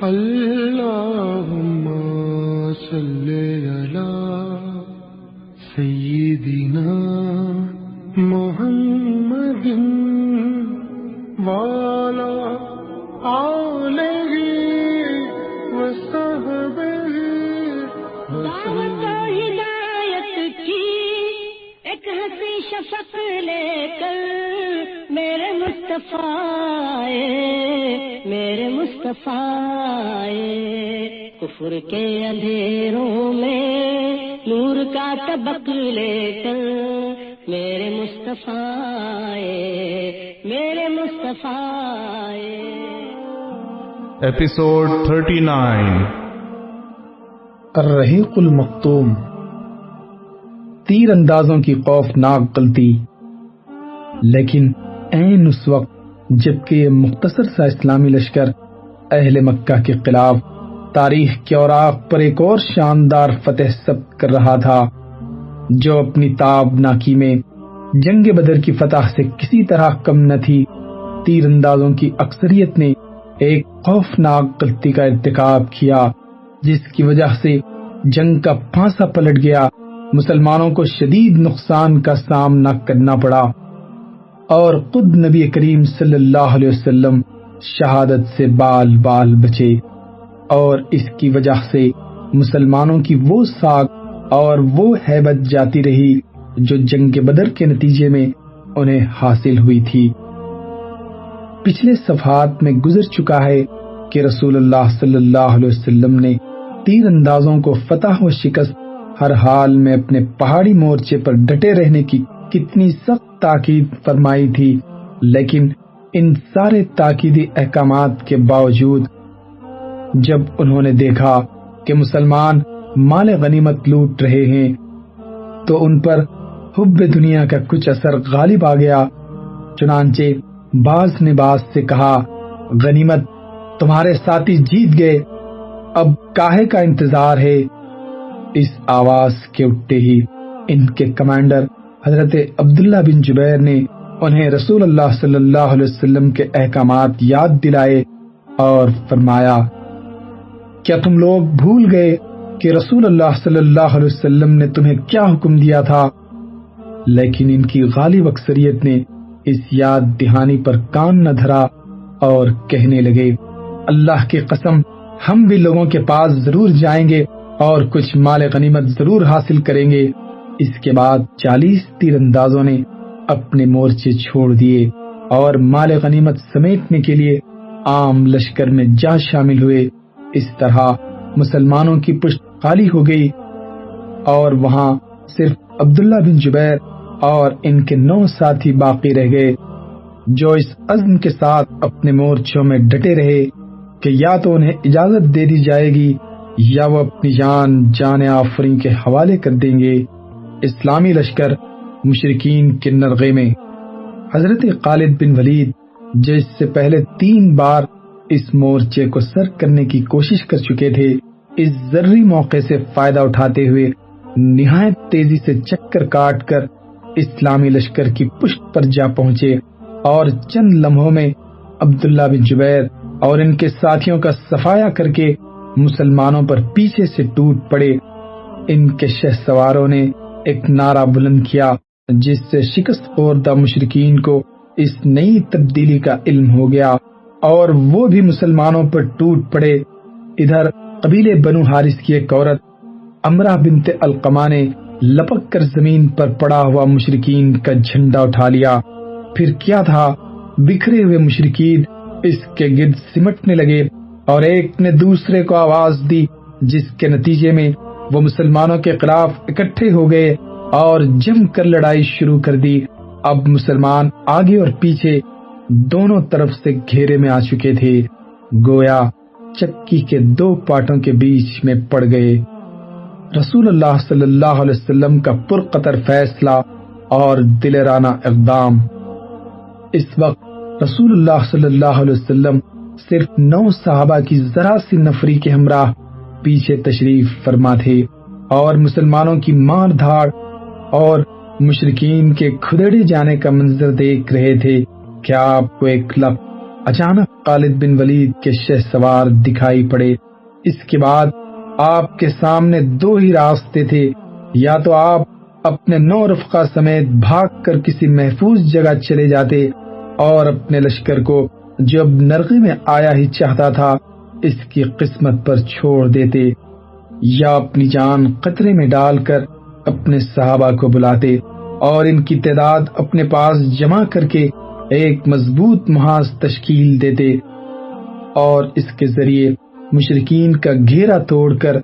اللہم صلی علی سیدنا محمد وعلی آلہ وصحبہ دعوت و ہدایت کی ایک ہنسی شفق لے کر میرے مصطفیٰ کفر کے اندھیروں میں نور کا طبق لے کر میرے مصطفیٰ ایپیسوڈ 39 الرحیق المختوم، تیر اندازوں کی خوفناک غلطی۔ لیکن عین اس وقت جبکہ یہ مختصر سا اسلامی لشکر اہل مکہ کے خلاف تاریخ کے اوراق پر ایک اور شاندار فتح ثبت کر رہا تھا، جو اپنی تابناکی میں جنگ بدر کی فتح سے کسی طرح کم نہ تھی، تیر اندازوں کی اکثریت نے ایک خوفناک غلطی کا ارتکاب کیا، جس کی وجہ سے جنگ کا پھانسا پلٹ گیا، مسلمانوں کو شدید نقصان کا سامنا کرنا پڑا اور خود نبی کریم صلی اللہ علیہ وسلم شہادت سے بال بال بچے، اور اس کی وجہ سے مسلمانوں کی وہ ساکھ اور وہ ہیبت جاتی رہی جو جنگ بدر کے نتیجے میں انہیں حاصل ہوئی تھی۔ پچھلے صفحات میں گزر چکا ہے کہ رسول اللہ صلی اللہ علیہ وسلم نے تیر اندازوں کو فتح و شکست ہر حال میں اپنے پہاڑی مورچے پر ڈٹے رہنے کی کتنی سخت تاکید فرمائی تھی، لیکن ان سارے تاکیدی احکامات کے باوجود جب انہوں نے دیکھا کہ مسلمان مال غنیمت لوٹ رہے ہیں تو ان پر حب دنیا کا کچھ اثر غالب آ گیا، چنانچہ باز نے باز سے کہا، غنیمت تمہارے ساتھی جیت گئے، اب کاہے کا انتظار ہے؟ اس آواز کے اٹھتے ہی ان کے کمانڈر حضرت عبداللہ بن جبیر نے انہیں رسول اللہ صلی اللہ علیہ وسلم کے احکامات یاد دلائے اور فرمایا، کیا تم لوگ بھول گئے کہ رسول اللہ صلی اللہ علیہ وسلم نے تمہیں کیا حکم دیا تھا؟ لیکن ان کی غالب اکثریت نے اس یاد دہانی پر کان نہ دھرا اور کہنے لگے، اللہ کی قسم ہم بھی لوگوں کے پاس ضرور جائیں گے اور کچھ مال غنیمت ضرور حاصل کریں گے۔ اس کے بعد 40 تیر اندازوں نے اپنے مورچے چھوڑ دیے اور مال غنیمت سمیٹنے کے لیے عام لشکر میں جا شامل ہوئے۔ اس طرح مسلمانوں کی پشت خالی ہو گئی اور وہاں صرف عبداللہ بن جبیر اور ان کے 9 ساتھی باقی رہ گئے، جو اس عزم کے ساتھ اپنے مورچوں میں ڈٹے رہے کہ یا تو انہیں اجازت دے دی جائے گی یا وہ اپنی جان آفرین کے حوالے کر دیں گے۔ اسلامی لشکر مشرکین کے نرغے میں۔ حضرت خالد بن ولید جو اس سے پہلے 3 بار اس مورچے کو سر کرنے کی کوشش کر چکے تھے، اس ذری موقع سے فائدہ اٹھاتے ہوئے نہایت تیزی سے چکر کاٹ کر اسلامی لشکر کی پشت پر جا پہنچے اور چند لمحوں میں عبداللہ بن جبیر اور ان کے ساتھیوں کا صفایا کر کے مسلمانوں پر پیچھے سے ٹوٹ پڑے۔ ان کے شہسواروں نے ایک نعرہ بلند کیا جس سے شکست خوردہ مشرکین کو اس نئی تبدیلی کا علم ہو گیا اور وہ بھی مسلمانوں پر ٹوٹ پڑے۔ ادھر قبیلے بنو حارث کی ایک عورت امرہ بنت القمہ نے لپک کر زمین پر پڑا ہوا مشرکین کا جھنڈا اٹھا لیا۔ پھر کیا تھا، بکھرے ہوئے مشرکین اس کے گرد سمٹنے لگے اور ایک نے دوسرے کو آواز دی، جس کے نتیجے میں وہ مسلمانوں کے خلاف اکٹھے ہو گئے اور جم کر لڑائی شروع کر دی۔ اب مسلمان آگے اور پیچھے دونوں طرف سے گھیرے میں آ چکے تھے، گویا چکی کے 2 پاٹوں کے بیچ میں پڑ گئے۔ رسول اللہ صلی اللہ علیہ وسلم کا پرقطر فیصلہ اور دلیرانہ اقدام۔ اس وقت رسول اللہ صلی اللہ علیہ وسلم صرف 9 صحابہ کی ذرا سی نفری کے ہمراہ پیچھے تشریف فرما تھے اور مسلمانوں کی مار دھاڑ اور مشرکین کے کھدڑے جانے کا منظر دیکھ رہے تھے۔ کیا آپ کو ایک لفظ اچانک خالد بن ولید کے شہ سوار دکھائی پڑے۔ اس کے بعد آپ کے سامنے دو ہی راستے تھے، یا تو آپ اپنے 9 رفقا سمیت بھاگ کر کسی محفوظ جگہ چلے جاتے اور اپنے لشکر کو جو اب نرغے میں آیا ہی چاہتا تھا اس کی قسمت پر چھوڑ دیتے، یا اپنی جان خطرے میں ڈال کر اپنے صحابہ کو بلاتے اور ان کی تعداد اپنے پاس جمع کر کے ایک مضبوط محاذ تشکیل دیتے اور اس کے ذریعے مشرکین کا گھیرا توڑ کر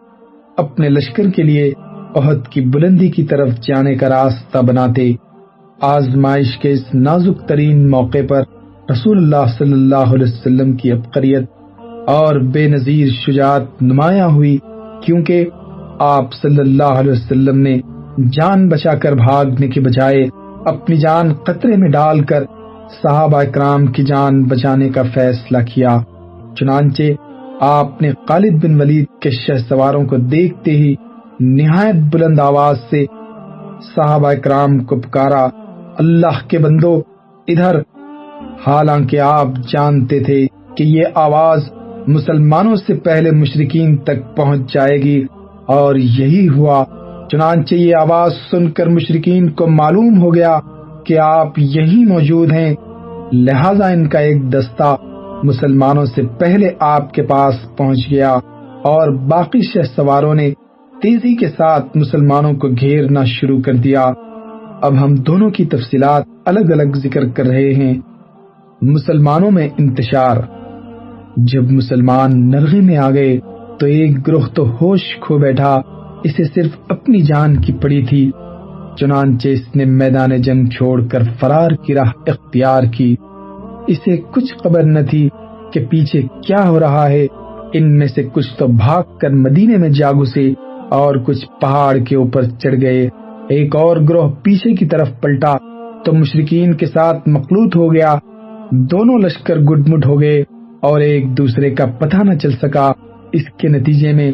اپنے لشکر کے لیے احد کی بلندی کی طرف جانے کا راستہ بناتے۔ آزمائش کے اس نازک ترین موقع پر رسول اللہ صلی اللہ علیہ وسلم کی عبقریت اور بے نظیر شجاعت نمایاں ہوئی، کیونکہ آپ صلی اللہ علیہ وسلم نے جان بچا کر بھاگنے کے بجائے اپنی جان خطرے میں ڈال کر صحابہ کرام کی جان بچانے کا فیصلہ کیا۔ چنانچہ آپ نے خالد بن ولید کے شہ سواروں کو دیکھتے ہی نہایت بلند آواز سے صحابہ کرام کو پکارا، اللہ کے بندو ادھر! حالانکہ آپ جانتے تھے کہ یہ آواز مسلمانوں سے پہلے مشرکین تک پہنچ جائے گی، اور یہی ہوا۔ چنانچہ یہ آواز سن کر مشرکین کو معلوم ہو گیا کہ آپ یہی موجود ہیں، لہذا ان کا ایک دستہ مسلمانوں سے پہلے آپ کے پاس پہنچ گیا اور باقی شہ سواروں نے تیزی کے ساتھ مسلمانوں کو گھیرنا شروع کر دیا۔ اب ہم دونوں کی تفصیلات الگ الگ ذکر کر رہے ہیں۔ مسلمانوں میں انتشار۔ جب مسلمان نرغے میں آ گئے تو ایک گروہ تو ہوش کھو بیٹھا، اسے صرف اپنی جان کی پڑی تھی، چنانچہ اس نے میدان جنگ چھوڑ کر فرار کی راہ اختیار کی۔ اسے کچھ خبر نہ تھی کہ پیچھے کیا ہو رہا ہے۔ ان میں سے کچھ تو بھاگ کر مدینے میں جا گھسے اور کچھ پہاڑ کے اوپر چڑھ گئے۔ ایک اور گروہ پیچھے کی طرف پلٹا تو مشرکین کے ساتھ مخلوط ہو گیا۔ دونوں لشکر گڈ مڈ ہو گئے اور ایک دوسرے کا پتہ نہ چل سکا۔ اس کے نتیجے میں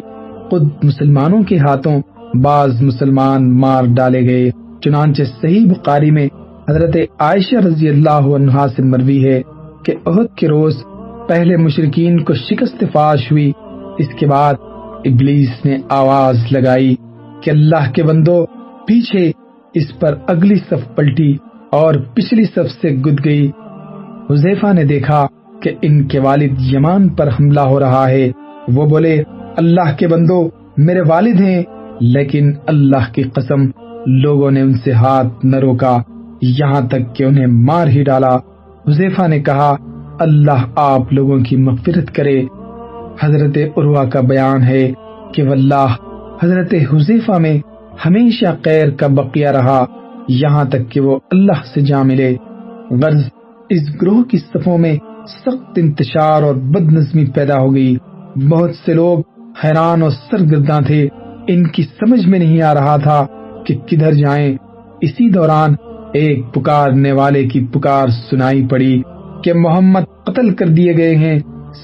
خود مسلمانوں کے ہاتھوں بعض مسلمان مار ڈالے گئے۔ چنانچہ صحیح بخاری میں حضرت عائشہ رضی اللہ عنہا سے مروی ہے کہ احد کے روز پہلے مشرکین کو شکست فاش ہوئی، اس کے بعد ابلیس نے آواز لگائی کہ اللہ کے بندو پیچھے۔ اس پر اگلی صف پلٹی اور پچھلی صف سے گد گئی۔ حذیفہ نے دیکھا کہ ان کے والد یمان پر حملہ ہو رہا ہے۔ وہ بولے، اللہ کے بندو میرے والد ہیں، لیکن اللہ کی قسم لوگوں نے ان سے ہاتھ نہ روکا، یہاں تک کہ انہیں مار ہی ڈالا۔ حذیفہ نے کہا، اللہ آپ لوگوں کی مغفرت کرے۔ حضرت عروہ کا بیان ہے کہ واللہ حضرت حذیفہ میں ہمیشہ خیر کا بقیہ رہا، یہاں تک کہ وہ اللہ سے جا ملے۔ غرض اس گروہ کی صفوں میں سخت انتشار اور بد نظمی پیدا ہو گئی۔ بہت سے لوگ حیران اور سرگرداں تھے، ان کی سمجھ میں نہیں آ رہا تھا کہ کدھر جائیں۔ اسی دوران ایک پکارنے والے کی پکار سنائی پڑی کہ محمد قتل کر دیے گئے ہیں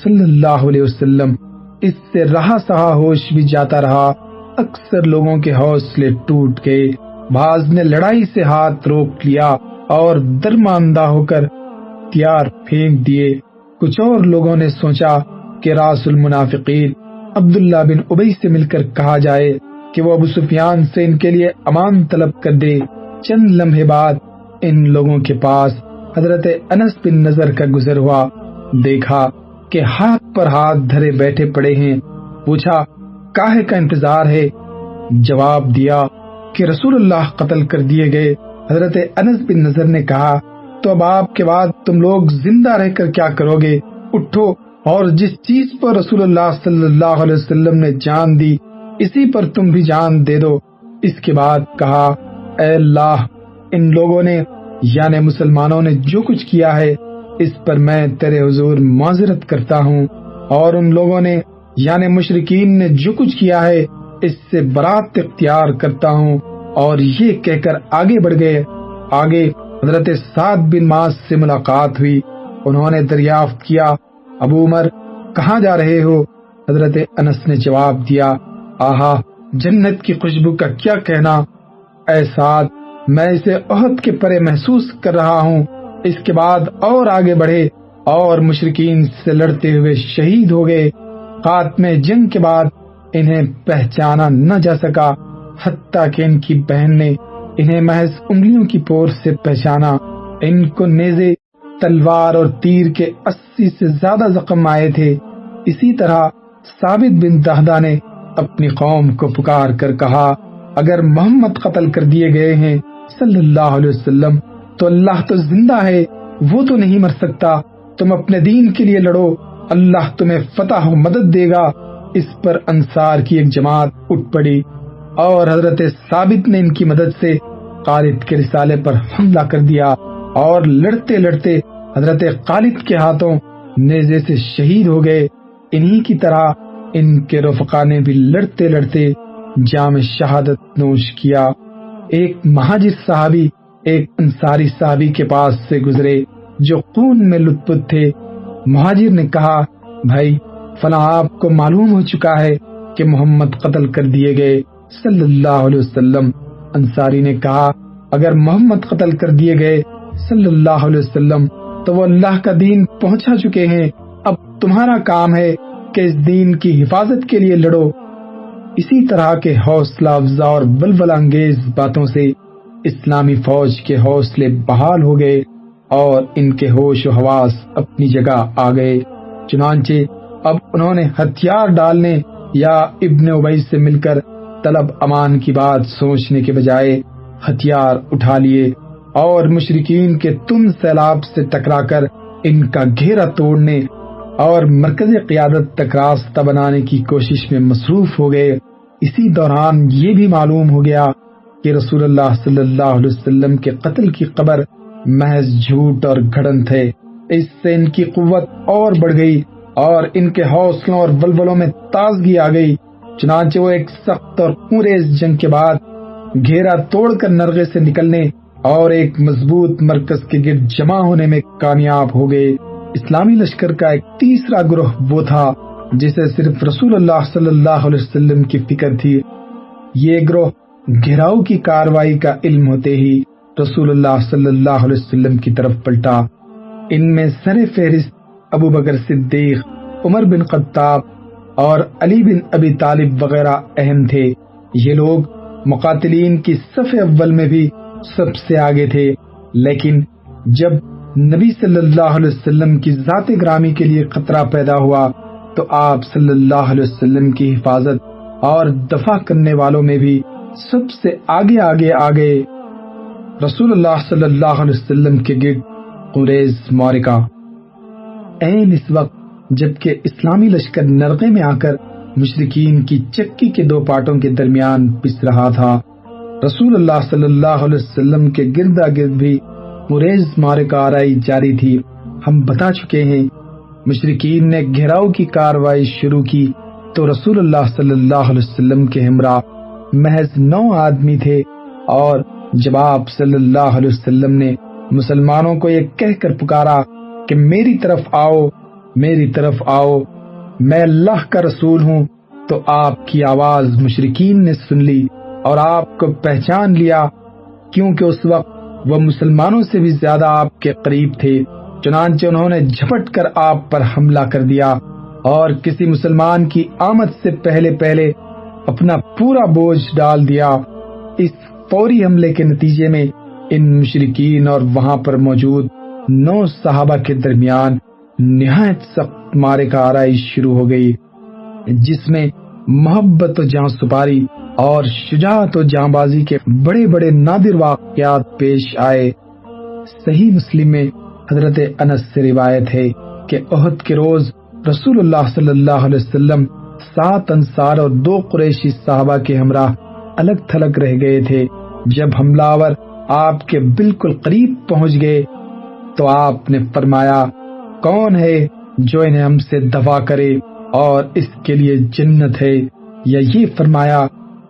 صلی اللہ علیہ وسلم۔ اس سے رہا سہا ہوش بھی جاتا رہا۔ اکثر لوگوں کے حوصلے ٹوٹ گئے، بعض نے لڑائی سے ہاتھ روک لیا اور درماندہ ہو کر ہتھیار پھینک دیے۔ کچھ اور لوگوں نے سوچا کہ راس المنافقین عبداللہ بن ابی سے مل کر کہا جائے کہ وہ ابو سفیان سے ان کے لیے امان طلب کر دے۔ چند لمحے بعد ان لوگوں کے پاس حضرت انس بن نضر کا گزر ہوا، دیکھا کہ ہاتھ پر ہاتھ دھرے بیٹھے پڑے ہیں۔ پوچھا، کاہے کا انتظار ہے؟ جواب دیا کہ رسول اللہ قتل کر دیے گئے۔ حضرت انس بن نضر نے کہا، تو اب آپ کے بعد تم لوگ زندہ رہ کر کیا کرو گے؟ اٹھو اور جس چیز پر رسول اللہ صلی اللہ علیہ وسلم نے جان دی اسی پر تم بھی جان دے دو۔ اس کے بعد کہا، اے اللہ، ان لوگوں نے یعنی مسلمانوں نے جو کچھ کیا ہے اس پر میں تیرے حضور معذرت کرتا ہوں، اور ان لوگوں نے یعنی مشرکین نے جو کچھ کیا ہے اس سے برات اختیار کرتا ہوں۔ اور یہ کہہ کر آگے بڑھ گئے۔ آگے حضرت سعد بن معاذ سے ملاقات ہوئی۔ انہوں نے دریافت کیا، ابو عمر کہاں جا رہے ہو؟ حضرت انس نے جواب دیا، آہا جنت کی خوشبو کا کیا کہنا، اے سعد میں اسے احد کے پرے محسوس کر رہا ہوں۔ اس کے بعد اور آگے بڑھے اور مشرکین سے لڑتے ہوئے شہید ہو گئے۔ خاتمے جنگ کے بعد انہیں پہچانا نہ جا سکا، حتیٰ کہ ان کی بہن نے انہیں محض انگلیوں کی پور سے پہچانا۔ ان کو نیزے، تلوار اور تیر کے 80 سے زیادہ زخم آئے تھے۔ اسی طرح ثابت بن دہدہ نے اپنی قوم کو پکار کر کہا، اگر محمد قتل کر دیے گئے ہیں صلی اللہ علیہ وسلم تو اللہ تو زندہ ہے، وہ تو نہیں مر سکتا، تم اپنے دین کے لیے لڑو، اللہ تمہیں فتح و مدد دے گا۔ اس پر انصار کی ایک جماعت اٹھ پڑی اور حضرت ثابت نے ان کی مدد سے خالد کے رسالے پر حملہ کر دیا اور لڑتے لڑتے حضرت خالد کے ہاتھوں نیزے سے شہید ہو گئے۔ انہی کی طرح ان کے رفقا نے بھی لڑتے لڑتے جام شہادت نوش کیا۔ ایک مہاجر صحابی ایک انصاری صحابی کے پاس سے گزرے جو خون میں لت پت تھے۔ مہاجر نے کہا، بھائی فلاں آپ کو معلوم ہو چکا ہے کہ محمد قتل کر دیے گئے صلی اللہ علیہ وسلم۔ انصاری نے کہا، اگر محمد قتل کر دیے گئے صلی اللہ علیہ وسلم تو وہ اللہ کا دین پہنچا چکے ہیں، اب تمہارا کام ہے کہ اس دین کی حفاظت کے لیے لڑو۔ اسی طرح کے حوصلہ افزا اور ولولہ انگیز باتوں سے اسلامی فوج کے حوصلے بحال ہو گئے اور ان کے ہوش و حواس اپنی جگہ آ گئے۔ چنانچہ اب انہوں نے ہتھیار ڈالنے یا ابن ابی سے مل کر طلب امان کی بات سوچنے کے بجائے ہتھیار اٹھا لیے اور مشرکین کے تند سیلاب سے ٹکرا کر ان کا گھیرا توڑنے اور مرکز قیادت تک راستہ بنانے کی کوشش میں مصروف ہو گئے۔ اسی دوران یہ بھی معلوم ہو گیا کہ رسول اللہ صلی اللہ علیہ وسلم کے قتل کی خبر محض جھوٹ اور گھڑن تھے۔ اس سے ان کی قوت اور بڑھ گئی اور ان کے حوصلوں اور ولولوں میں تازگی آ گئی۔ چنانچہ وہ ایک سخت اور خونریز جنگ کے بعد گھیرا توڑ کر نرغے سے نکلنے اور ایک مضبوط مرکز کے گرد جمع ہونے میں کامیاب ہو گئے۔ اسلامی لشکر کا ایک تیسرا گروہ وہ تھا جسے صرف رسول اللہ صلی اللہ علیہ وسلم کی فکر تھی۔ یہ گروہ گھیراؤ کی کاروائی کا علم ہوتے ہی رسول اللہ صلی اللہ علیہ وسلم کی طرف پلٹا۔ ان میں سر فہرست ابو بکر صدیق، عمر بن خطاب اور علی بن ابی طالب وغیرہ اہم تھے۔ یہ لوگ مقاتلین کی صف اول میں بھی سب سے آگے تھے، لیکن جب نبی صلی اللہ علیہ وسلم کی ذات گرامی کے لیے خطرہ پیدا ہوا تو آپ صلی اللہ علیہ وسلم کی حفاظت اور دفاع کرنے والوں میں بھی سب سے آگے آ گئے۔ رسول اللہ صلی اللہ علیہ وسلم کے گرد قریظ معرکہ عین اس وقت جبکہ اسلامی لشکر نرغے میں آ کر مشرکین کی چکی کے دو پارٹوں کے درمیان پس رہا تھا۔ رسول اللہ صلی اللہ علیہ وسلم کے گردا گرد بھی قریظ معرکہ آرائی جاری تھی۔ ہم بتا چکے ہیں مشرکین نے گھیراؤ کی کاروائی شروع کی تو رسول اللہ صلی اللہ علیہ وسلم کے ہمراہ محض 9 آدمی تھے، اور جب آپ صلی اللہ علیہ وسلم نے مسلمانوں کو یہ کہہ کر پکارا کہ میری طرف آؤ، میں اللہ کا رسول ہوں، تو آپ کی آواز مشرکین نے سن لی اور آپ کو پہچان لیا، کیونکہ اس وقت وہ مسلمانوں سے بھی زیادہ آپ کے قریب تھے۔ چنانچہ انہوں نے جھپٹ کر آپ پر حملہ کر دیا اور کسی مسلمان کی آمد سے پہلے اپنا پورا بوجھ ڈال دیا۔ اس فوری حملے کے نتیجے میں ان مشرکین اور وہاں پر موجود 9 صحابہ کے درمیان نہایت سخت معرکہ آرائی شروع ہو گئی، جس میں محبت و جاں سپاری اور شجاعت و جاں بازی کے بڑے بڑے نادر واقعات پیش آئے۔ صحیح مسلم میں حضرت انس سے روایت ہے کہ احد کے روز رسول اللہ صلی اللہ علیہ وسلم 7 انصار اور 2 قریشی صحابہ کے ہمراہ الگ تھلگ رہ گئے تھے۔ جب حملہ آور آپ کے بالکل قریب پہنچ گئے تو آپ نے فرمایا، کون ہے جو انہیں ہم سے دفاع کرے اور اس کے لیے جنت ہے، یا یہ فرمایا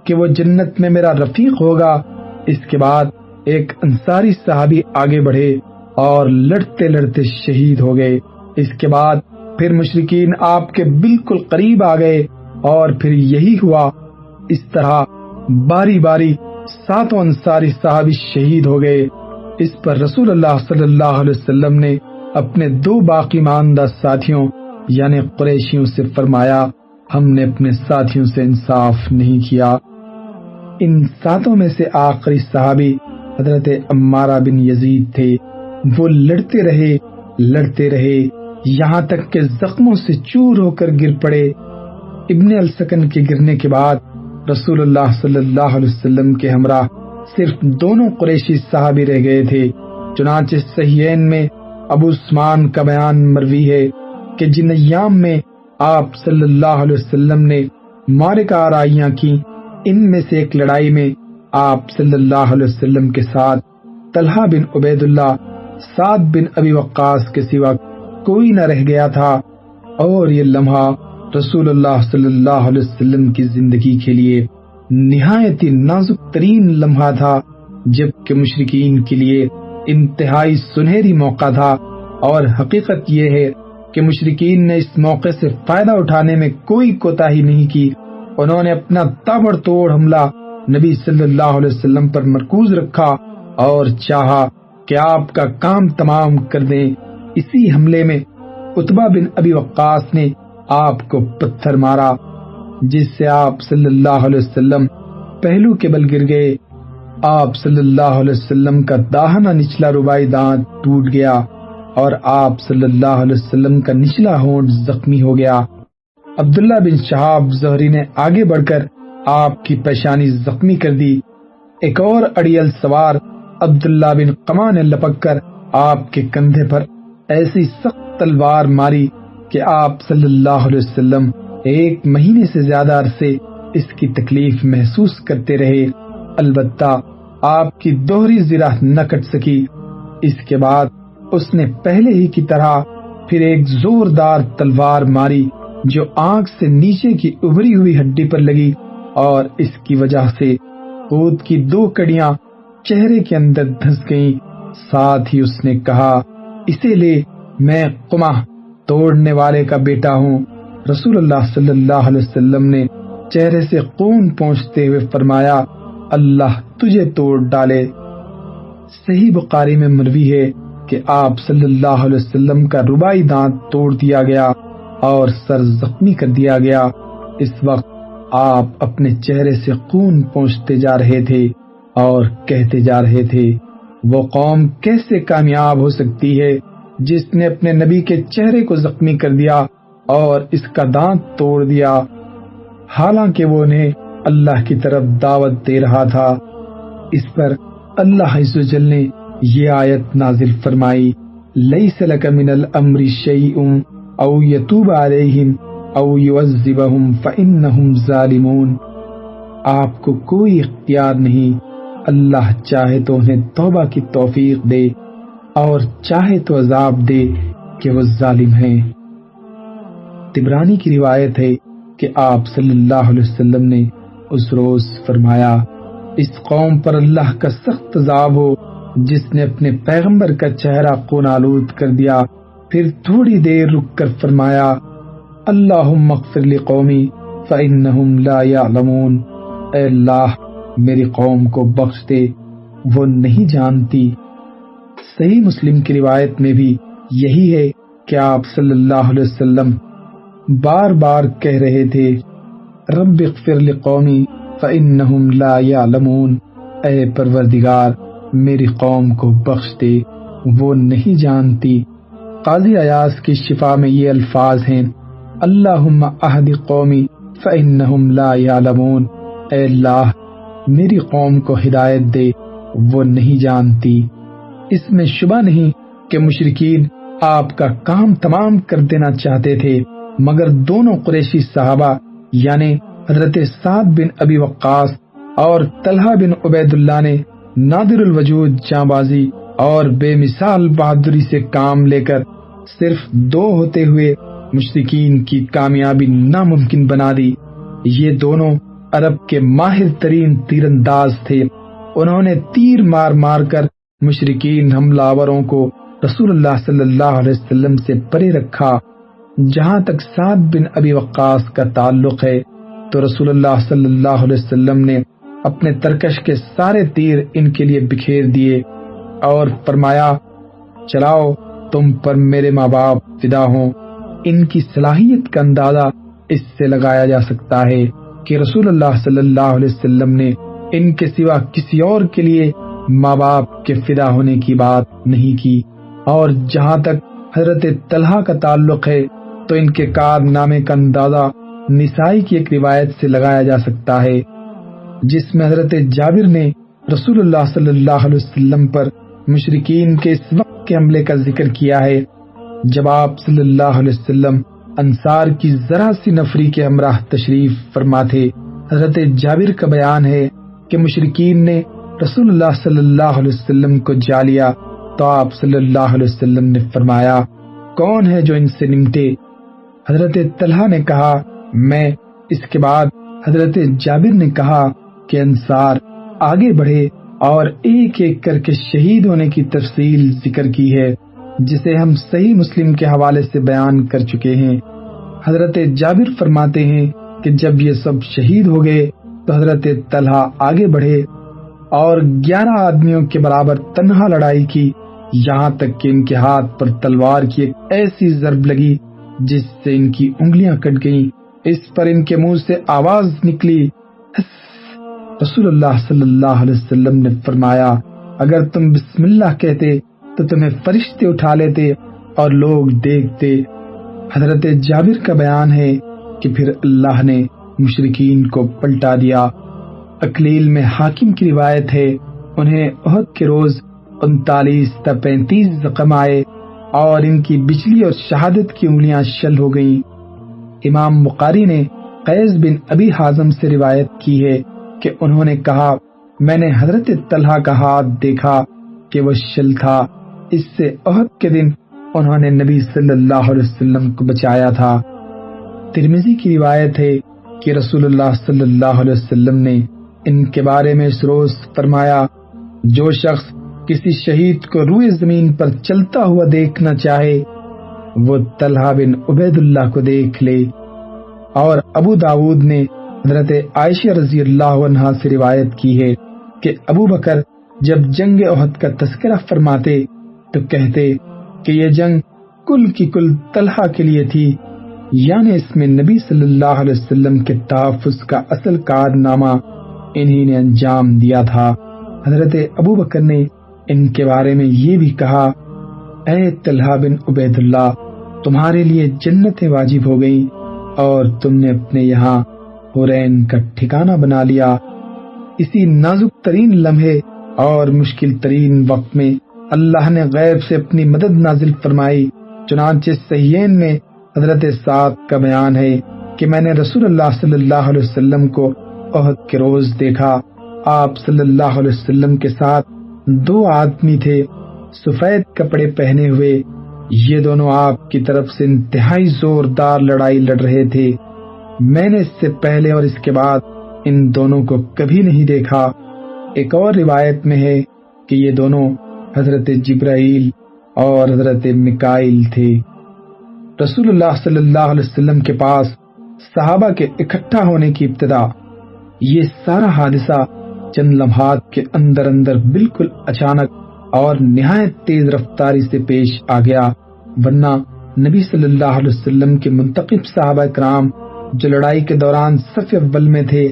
کہ وہ جنت میں میرا رفیق ہوگا۔ اس کے بعد ایک انصاری صحابی آگے بڑھے اور لڑتے لڑتے شہید ہو گئے۔ اس کے بعد پھر مشرکین آپ کے بالکل قریب آ گئے اور پھر یہی ہوا۔ اس طرح باری باری 7 انصاری صحابی شہید ہو گئے۔ اس پر رسول اللہ صلی اللہ علیہ وسلم نے اپنے 2 باقی ماندہ ساتھیوں یعنی قریشیوں سے فرمایا ہم نے اپنے ساتھیوں سے انصاف نہیں کیا۔ ان 7 میں سے آخری صحابی حضرت عمارہ بن یزید تھے۔ وہ لڑتے رہے یہاں تک کہ زخموں سے چور ہو کر گر پڑے۔ ابن السکن کے گرنے کے بعد رسول اللہ صلی اللہ علیہ وسلم کے ہمراہ صرف 2 قریشی صحابی رہ گئے تھے۔ چنانچہ صحیحین میں ابو عثمان کا بیان مروی ہے کہ جن ایام میں آپ صلی اللہ علیہ وسلم نے معرکہ آرائیاں کی، ان میں سے ایک لڑائی میں آپ صلی اللہ علیہ وسلم کے ساتھ طلحہ بن عبید اللہ، سعد بن ابی وقاص کے سوا کوئی نہ رہ گیا تھا، اور یہ لمحہ رسول اللہ صلی اللہ علیہ وسلم کی زندگی کے لیے نہایت نازک ترین لمحہ تھا، جبکہ مشرکین کے لیے انتہائی سنہری موقع تھا۔ اور حقیقت یہ ہے کہ مشرکین نے اس موقع سے فائدہ اٹھانے میں کوئی کوتاہی نہیں کی۔ انہوں نے اپنا تابڑ توڑ حملہ نبی صلی اللہ علیہ وسلم پر مرکوز رکھا اور چاہا کہ آپ کا کام تمام کر دیں۔ اسی حملے میں عتبہ بن ابی وقاص نے آپ کو پتھر مارا، جس سے آپ صلی اللہ علیہ وسلم پہلو کے بل گر گئے۔ آپ صلی اللہ علیہ وسلم کا داہنا نچلا رباعی دانت ٹوٹ گیا اور آپ صلی اللہ علیہ وسلم کا نچلا ہونٹ زخمی ہو گیا۔ عبداللہ بن شہاب زہری نے آگے بڑھ کر آپ کی پیشانی زخمی کر دی۔ ایک اور اڑیل سوار عبداللہ بن قمہ نے لپک کر آپ کے کندھے پر ایسی سخت تلوار ماری کہ آپ صلی اللہ علیہ وسلم 1 مہینے سے زیادہ عرصے اس کی تکلیف محسوس کرتے رہے۔ البتہ آپ کی دوہری زرہ نہ کٹ سکی۔ اس کے بعد اس نے پہلے ہی کی طرح پھر ایک زوردار تلوار ماری جو آنکھ سے نیچے کی ابھری ہوئی ہڈی پر لگی، اور اس کی وجہ سے خود کی 2 کڑیاں چہرے کے اندر دھس گئیں۔ ساتھ ہی اس نے کہا، اسے لے، میں قمہ توڑنے والے کا بیٹا ہوں۔ رسول اللہ صلی اللہ علیہ وسلم نے چہرے سے خون پہنچتے ہوئے فرمایا، اللہ تجھے توڑ ڈالے۔ صحیح بخاری میں مروی ہے کہ آپ صلی اللہ علیہ وسلم کا رباعی دانت توڑ دیا گیا اور سر زخمی کر دیا گیا۔ اس وقت آپ اپنے چہرے سے خون پہنچتے جا رہے تھے اور کہتے جا رہے تھے، وہ قوم کیسے کامیاب ہو سکتی ہے جس نے اپنے نبی کے چہرے کو زخمی کر دیا اور اس کا دانت توڑ دیا، حالانکہ وہ انہیں اللہ کی طرف دعوت دے رہا تھا۔ اس پر اللہ عز و جل نے یہ آیت نازل فرمائی، لیس لک من الامر شیء او یتوب علیہم او یعذبہم فانہم ظالمون۔ آپ کو کوئی اختیار نہیں، اللہ چاہے تو انہیں توبہ کی توفیق دے اور چاہے تو عذاب دے کہ وہ ظالم ہیں۔ طبرانی کی روایت ہے کہ آپ صلی اللہ علیہ وسلم نے اس روز فرمایا، اس قوم پر اللہ کا سخت عذاب ہو جس نے اپنے پیغمبر کا چہرہ خون آلود کر دیا۔ پھر تھوڑی دیر رک کر فرمایا، اللہم اغفر لقومی فانہم لا یعلمون۔ اے اللہ میری قوم کو بخش دے، وہ نہیں جانتی۔ صحیح مسلم کی روایت میں بھی یہی ہے کہ آپ صلی اللہ علیہ وسلم بار بار کہہ رہے تھے، رب اغفر لقومی فانہم لا یعلمون۔ اے پروردگار میری قوم کو بخش دے، وہ نہیں جانتی۔ قاضی ایاز کی شفا میں یہ الفاظ ہیں، اللہم اہد قومی فانہم لا یعلمون۔ اے اللہ میری قوم کو ہدایت دے، وہ نہیں جانتی۔ اس میں شبہ نہیں کہ مشرکین آپ کا کام تمام کر دینا چاہتے تھے، مگر دونوں قریشی صحابہ یعنی حضرت سعد بن ابی وقاص اور طلحہ بن عبید اللہ نے نادر الوجود جانبازی اور بے مثال بہادری سے کام لے کر صرف 2 ہوتے ہوئے مشرکین کی کامیابی ناممکن بنا دی۔ یہ دونوں عرب کے ماہر ترین تیر انداز تھے۔ انہوں نے تیر مار مار کر مشرکین حملہ آوروں کو رسول اللہ صلی اللہ علیہ وسلم سے پرے رکھا۔ جہاں تک سعد بن ابی وقاص کا تعلق ہے تو رسول اللہ صلی اللہ علیہ وسلم نے اپنے ترکش کے سارے تیر ان کے لیے بکھیر دیے اور فرمایا، چلاؤ تم پر میرے ماں باپ فدا ہوں۔ ان کی صلاحیت کا اندازہ اس سے لگایا جا سکتا ہے کہ رسول اللہ صلی اللہ علیہ وسلم نے ان کے سوا کسی اور کے لیے ماں باپ کے فدا ہونے کی بات نہیں کی۔ اور جہاں تک حضرت طلحہ کا تعلق ہے تو ان کے کارنامے کا اندازہ نسائی کی ایک روایت سے لگایا جا سکتا ہے، جس میں حضرت جابر نے رسول اللہ صلی اللہ علیہ وسلم پر مشرکین کے اس وقت کے حملے کا ذکر کیا ہے جب آپ صلی اللہ علیہ وسلم انصار کی ذرا سی نفری کے ہمراہ تشریف فرما تھے۔ حضرت جابر کا بیان ہے کہ مشرکین نے رسول اللہ صلی اللہ علیہ وسلم کو جا لیا تو آپ صلی اللہ علیہ وسلم نے فرمایا، کون ہے جو ان سے نمٹے؟ حضرت طلحہ نے کہا، میں۔ اس کے بعد حضرت جابر نے کہا کہ انصار آگے بڑھے اور ایک ایک کر کے شہید ہونے کی تفصیل ذکر کی ہے، جسے ہم صحیح مسلم کے حوالے سے بیان کر چکے ہیں۔ حضرت جابر فرماتے ہیں کہ جب یہ سب شہید ہو گئے تو حضرت طلحہ آگے بڑھے اور 11 آدمیوں کے برابر تنہا لڑائی کی، یہاں تک کہ ان کے ہاتھ پر تلوار کی ایک ایسی ضرب لگی جس سے ان کی انگلیاں کٹ گئیں۔ اس پر ان کے منہ سے آواز نکلی، رسول اللہ صلی اللہ علیہ وسلم نے فرمایا، اگر تم بسم اللہ کہتے تو تمہیں فرشتے اٹھا لیتے اور لوگ دیکھتے۔ حضرت جابر کا بیان ہے کہ پھر اللہ نے مشرکین کو پلٹا دیا۔ اکلیل میں حاکم کی روایت ہے، انہیں احد کے روز 39 تا 35 زخم آئے اور ان کی بجلی اور شہادت کی انگلیاں شل ہو گئیں۔ امام بخاری نے قیس بن ابی حازم سے روایت کی ہے کہ انہوں نے کہا، میں نے حضرت طلحہ کا ہاتھ دیکھا کہ وہ شل تھا، اس سے احد کے دن انہوں نے نبی صلی اللہ علیہ وسلم کو بچایا تھا۔ ترمذی کی روایت ہے کہ رسول اللہ صلی اللہ علیہ وسلم نے ان کے بارے میں اس روز فرمایا، جو شخص کسی شہید کو روئے زمین پر چلتا ہوا دیکھنا چاہے وہ طلحہ بن عبید اللہ کو دیکھ لے۔ اور ابو داود نے حضرت عائشہ رضی اللہ عنہا سے روایت کی ہے کہ ابو بکر جب جنگ احد کا تذکرہ فرماتے تو کہتے کہ یہ جنگ کل کی کل طلحہ کے لیے تھی، یعنی اس میں نبی صلی اللہ علیہ وسلم کے تحفظ کا اصل کارنامہ انہی نے انجام دیا تھا۔ حضرت ابو بکر نے ان کے بارے میں یہ بھی کہا، اے طلحہ بن عبید اللہ، تمہارے لیے جنتیں واجب ہو گئیں اور تم نے اپنے یہاں حورین کا ٹھکانہ بنا لیا۔ اسی نازک ترین لمحے اور مشکل ترین وقت میں اللہ نے غیب سے اپنی مدد نازل فرمائی۔ چنانچہ صحیحین میں حضرت سعد کا بیان ہے کہ میں نے رسول اللہ صلی اللہ علیہ وسلم کو احد کے روز دیکھا۔ آپ صلی اللہ علیہ وسلم کے ساتھ 2 آدمی تھے، سفید کپڑے پہنے ہوئے، یہ دونوں آپ کی طرف سے انتہائی زوردار لڑائی لڑ رہے تھے۔ میں نے اس سے پہلے اور اس کے بعد ان دونوں کو کبھی نہیں دیکھا۔ ایک اور روایت میں ہے کہ یہ دونوں حضرت جبرائیل اور حضرت میکائیل تھے۔ رسول اللہ صلی اللہ علیہ وسلم کے پاس صحابہ کے اکٹھا ہونے کی ابتدا، یہ سارا حادثہ چند لمحات کے اندر اندر بالکل اچانک اور نہایت تیز رفتاری سے پیش آ گیا، ورنہ نبی صلی اللہ علیہ وسلم کے منتخب صحابہ کرام جو لڑائی کے دوران صف اول میں تھے،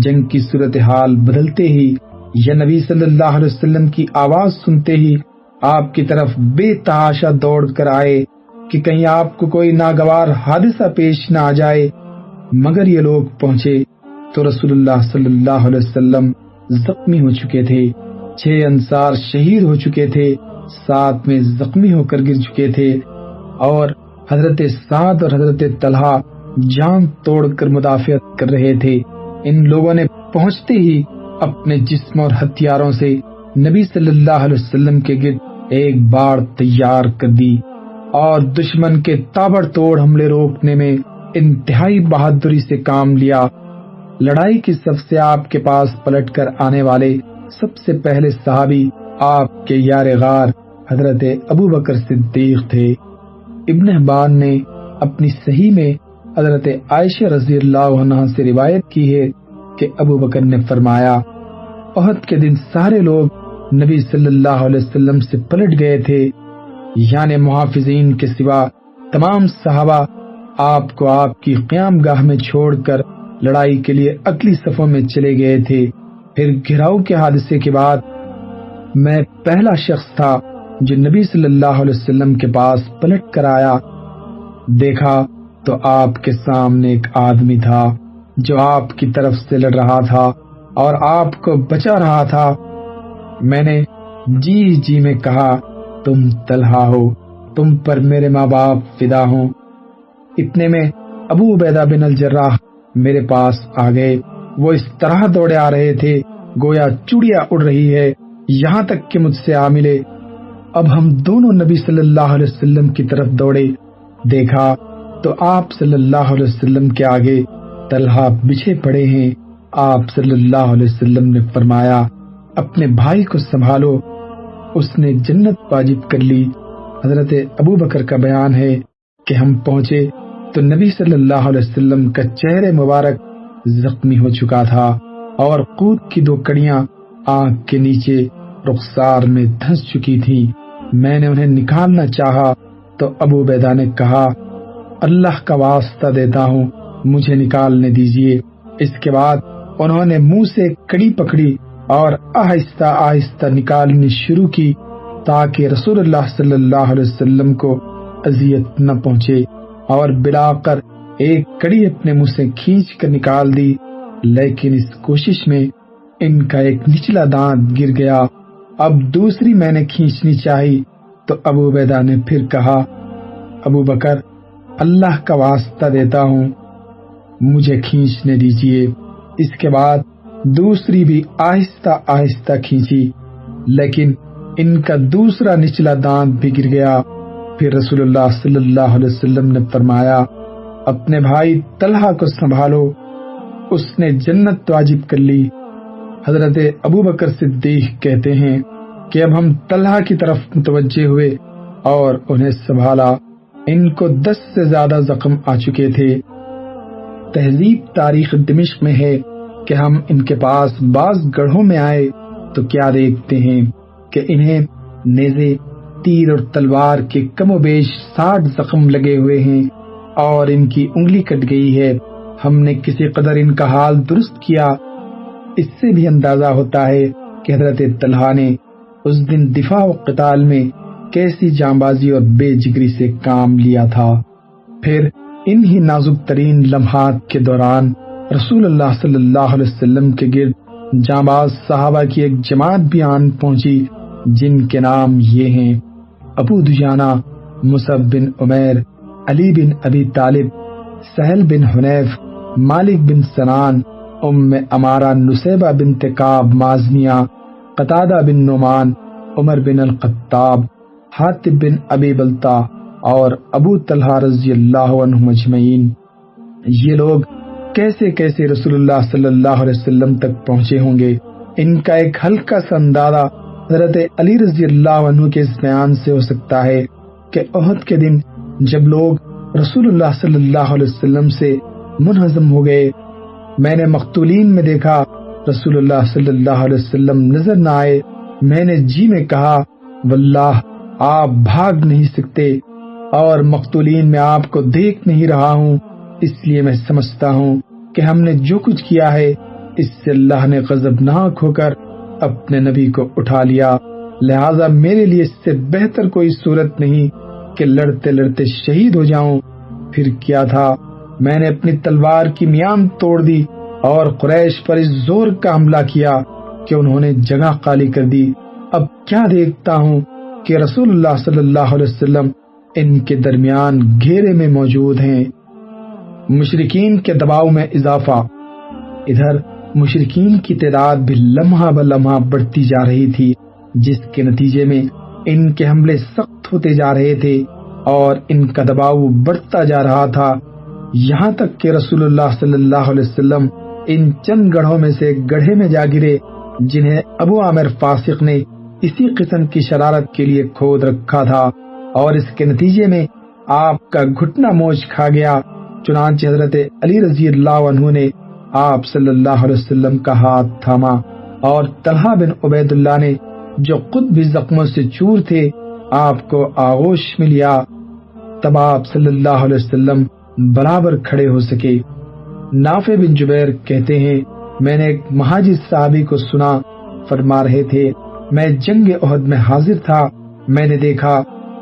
جنگ کی صورتحال بدلتے ہی یا نبی صلی اللہ علیہ وسلم کی آواز سنتے ہی آپ کی طرف بے تحاشا دوڑ کر آئے کہ کہیں آپ کو کوئی ناگوار حادثہ پیش نہ آ جائے۔ مگر یہ لوگ پہنچے تو رسول اللہ صلی اللہ علیہ وسلم زخمی ہو چکے تھے، 6 انصار شہید ہو چکے تھے، 7 میں زخمی ہو کر گر چکے تھے، اور حضرت سعد اور حضرت طلحہ جان توڑ کر مدافعت کر رہے تھے۔ ان لوگوں نے پہنچتے ہی اپنے جسم اور ہتھیاروں سے نبی صلی اللہ علیہ وسلم کے گرد ایک باڑ تیار کر دی اور دشمن کے تابڑ توڑ حملے روکنے میں انتہائی بہادری سے کام لیا۔ لڑائی کی صف سے آپ کے پاس پلٹ کر آنے والے سب سے پہلے صحابی آپ کے یار غار حضرت ابو بکر صدیق تھے۔ ابن حبان نے اپنی صحیح میں حضرت عائشہ رضی اللہ عنہا سے روایت کی ہے کہ ابو بکر نے فرمایا، احد کے دن سارے لوگ نبی صلی اللہ علیہ وسلم سے پلٹ گئے تھے یعنی محافظین کے سوا تمام صحابہ آپ کو آپ کی قیام گاہ میں چھوڑ کر لڑائی کے لیے اگلی صفوں میں چلے گئے تھے۔ پھر گھراؤ کے حادثے کے بعد میں پہلا شخص تھا جو نبی صلی اللہ علیہ وسلم کے پاس پلٹ کر آیا۔ دیکھا تو آپ کے سامنے ایک آدمی تھا جو آپ کی طرف سے لڑ رہا تھا اور آپ کو بچا رہا تھا۔ میں نے جی جی میں کہا، تم طلحہ ہو، تم پر میرے ماں باپ فدا ہوں۔ اتنے میں ابو عبیدہ بن الجراح میرے پاس آ گئے۔ وہ اس طرح دوڑے آ رہے تھے گویا چڑیا اڑ رہی ہے، یہاں تک کہ مجھ سے آ ملے۔ اب ہم دونوں نبی صلی اللہ علیہ وسلم کی طرف دوڑے۔ دیکھا تو آپ صلی اللہ علیہ وسلم کے آگے طلحہ بچھے پڑے ہیں۔ آپ صلی اللہ علیہ وسلم نے فرمایا، اپنے بھائی کو سنبھالو، اس نے جنت واجب کر لی۔ حضرت ابو بکر کا بیان ہے کہ ہم پہنچے تو نبی صلی اللہ علیہ وسلم کا چہرے مبارک زخمی ہو چکا تھا اور قوت کی 2 کڑیاں آنکھ کے نیچے رخسار میں دھنس چکی تھی۔ میں نے انہیں نکالنا چاہا تو ابو عبیدہ نے کہا، اللہ کا واسطہ دیتا ہوں مجھے نکالنے دیجیے۔ اس کے بعد انہوں نے منہ سے کڑی پکڑی اور آہستہ آہستہ نکالنی شروع کی تاکہ رسول اللہ صلی اللہ علیہ وسلم کو اذیت نہ پہنچے، اور بلا کر ایک کڑی اپنے منہ سے کھینچ کر نکال دی، لیکن اس کوشش میں ان کا ایک نچلا دانت گر گیا۔ اب دوسری میں نے کھینچنی چاہی تو ابو عبیدہ نے پھر کہا، ابو بکر اللہ کا واسطہ دیتا ہوں مجھے کھینچنے دیجیے۔ اس کے بعد دوسری بھی آہستہ آہستہ کھینچی، لیکن ان کا دوسرا نچلا دانت بھی گر گیا۔ پھر رسول اللہ صلی اللہ علیہ وسلم نے فرمایا، اپنے بھائی طلحہ کو سنبھالو، اس نے جنت واجب کر لی۔ حضرت ابو بکر صدیق کہتے ہیں کہ اب ہم طلحہ کی طرف متوجہ ہوئے اور انہیں سنبھالا۔ ان کو 10 سے زیادہ زخم آ چکے تھے۔ تہذیب تاریخ دمشق میں ہے کہ ہم ان کے پاس بعض گڑھوں میں آئے تو کیا دیکھتے ہیں کہ انہیں نیزے، تیر اور تلوار کے کم و بیش 60 زخم لگے ہوئے ہیں اور ان کی انگلی کٹ گئی ہے۔ ہم نے کسی قدر ان کا حال درست کیا۔ اس سے بھی اندازہ ہوتا ہے کہ حضرت طلحہ نے اس دن دفاع و قتال میں کیسی جانبازی اور بے جگری سے کام لیا تھا۔ پھر انہی نازک ترین لمحات کے دوران رسول اللہ صلی اللہ علیہ وسلم کے گرد جانباز صحابہ کی ایک جماعت بھی آن پہنچی، جن کے نام یہ ہیں: ابو دجانہ، مصعب بن عمیر، علی بن ابی طالب، سہل بن حنیف، مالک بن سنان، ام امارہ نسیبہ بنت کعب مازنیہ، قتادہ بن نعمان، عمر بن الخطاب، حاتب بن ابی بلتا اور ابو طلحہ رضی اللہ عنہم اجمعین۔ یہ لوگ کیسے کیسے رسول اللہ صلی اللہ علیہ وسلم تک پہنچے ہوں گے؟ ان کا ایک ہلکا سا اندازہ حضرت علی رضی اللہ عنہ کے اس بیان سے ہو سکتا ہے کہ احد کے دن جب لوگ رسول اللہ صلی اللہ علیہ وسلم سے منہزم ہو گئے، میں نے مقتولین میں دیکھا رسول اللہ صلی اللہ علیہ وسلم نظر نہ آئے۔ میں نے جی میں کہا، واللہ آپ بھاگ نہیں سکتے، اور مقتولین میں آپ کو دیکھ نہیں رہا ہوں، اس لیے میں سمجھتا ہوں کہ ہم نے جو کچھ کیا ہے اس سے اللہ نے غضبناک ہو کر اپنے نبی کو اٹھا لیا، لہذا میرے لیے اس سے بہتر کوئی صورت نہیں کہ لڑتے لڑتے شہید ہو جاؤں۔ پھر کیا تھا، میں نے اپنی تلوار کی میان توڑ دی اور قریش پر اس زور کا حملہ کیا کہ انہوں نے جگہ خالی کر دی۔ اب کیا دیکھتا ہوں کہ رسول اللہ صلی اللہ علیہ وسلم ان کے درمیان گھیرے میں موجود ہیں۔ مشرکین کے دباؤ میں اضافہ۔ ادھر مشرکین کی تعداد بھی لمحہ بلمحہ بڑھتی جا رہی تھی، جس کے نتیجے میں ان کے حملے سخت ہوتے جا رہے تھے اور ان کا دباؤ بڑھتا جا رہا تھا، یہاں تک کہ رسول اللہ صلی اللہ علیہ وسلم ان چند گڑھوں میں سے ایک گڑھے میں جا گرے جنہیں ابو عامر فاسق نے اسی قسم کی شرارت کے لیے کھود رکھا تھا، اور اس کے نتیجے میں آپ کا گھٹنا موچ کھا گیا۔ چنانچہ حضرت علی رضی اللہ عنہ نے آپ صلی اللہ علیہ وسلم کا ہاتھ تھاما، اور طلحہ بن عبید اللہ نے جو خود بھی زخموں سے چور تھے آپ کو آغوش میں لیا، تب آپ صلی اللہ علیہ وسلم برابر کھڑے ہو سکے۔ نافع بن جبیر کہتے ہیں میں نے ایک مہاجر صحابی کو سنا، فرما رہے تھے میں جنگ احد میں حاضر تھا، میں نے دیکھا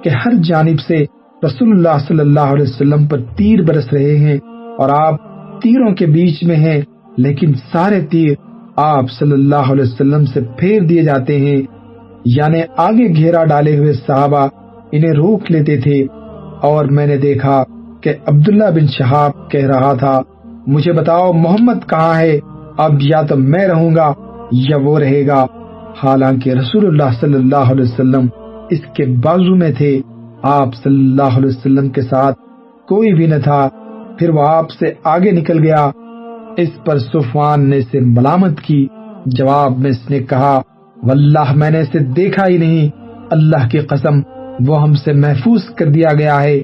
کہ ہر جانب سے رسول اللہ صلی اللہ علیہ وسلم پر تیر برس رہے ہیں اور آپ تیروں کے بیچ میں ہیں، لیکن سارے تیر آپ صلی اللہ علیہ وسلم سے پھیر دیے جاتے ہیں، یعنی آگے گھیرا ڈالے ہوئے صحابہ انہیں روک لیتے تھے۔ اور میں نے دیکھا کہ عبداللہ بن شہاب کہہ رہا تھا مجھے بتاؤ محمد کہاں ہے، اب یا تو میں رہوں گا یا وہ رہے گا، حالانکہ رسول اللہ صلی اللہ علیہ وسلم اس کے بازو میں تھے، آپ صلی اللہ علیہ وسلم کے ساتھ کوئی بھی نہ تھا۔ پھر وہ آپ سے آگے نکل گیا۔ اس پر صفوان نے اسے ملامت کی، جواب میں اس نے کہا واللہ میں نے اسے دیکھا ہی نہیں، اللہ کی قسم وہ ہم سے محفوظ کر دیا گیا ہے۔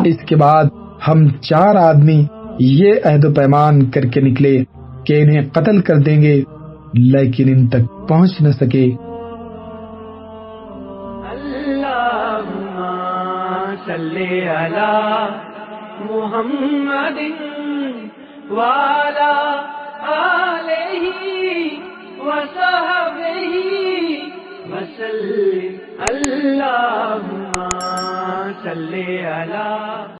اس کے بعد ہم 4 آدمی یہ عہد و پیمان کر کے نکلے کہ انہیں قتل کر دیں گے، لیکن ان تک پہنچ نہ سکے۔ اللہم صلی علی محمد وعلی آلہ وصحبہ وسلم۔ اللہم صلی علی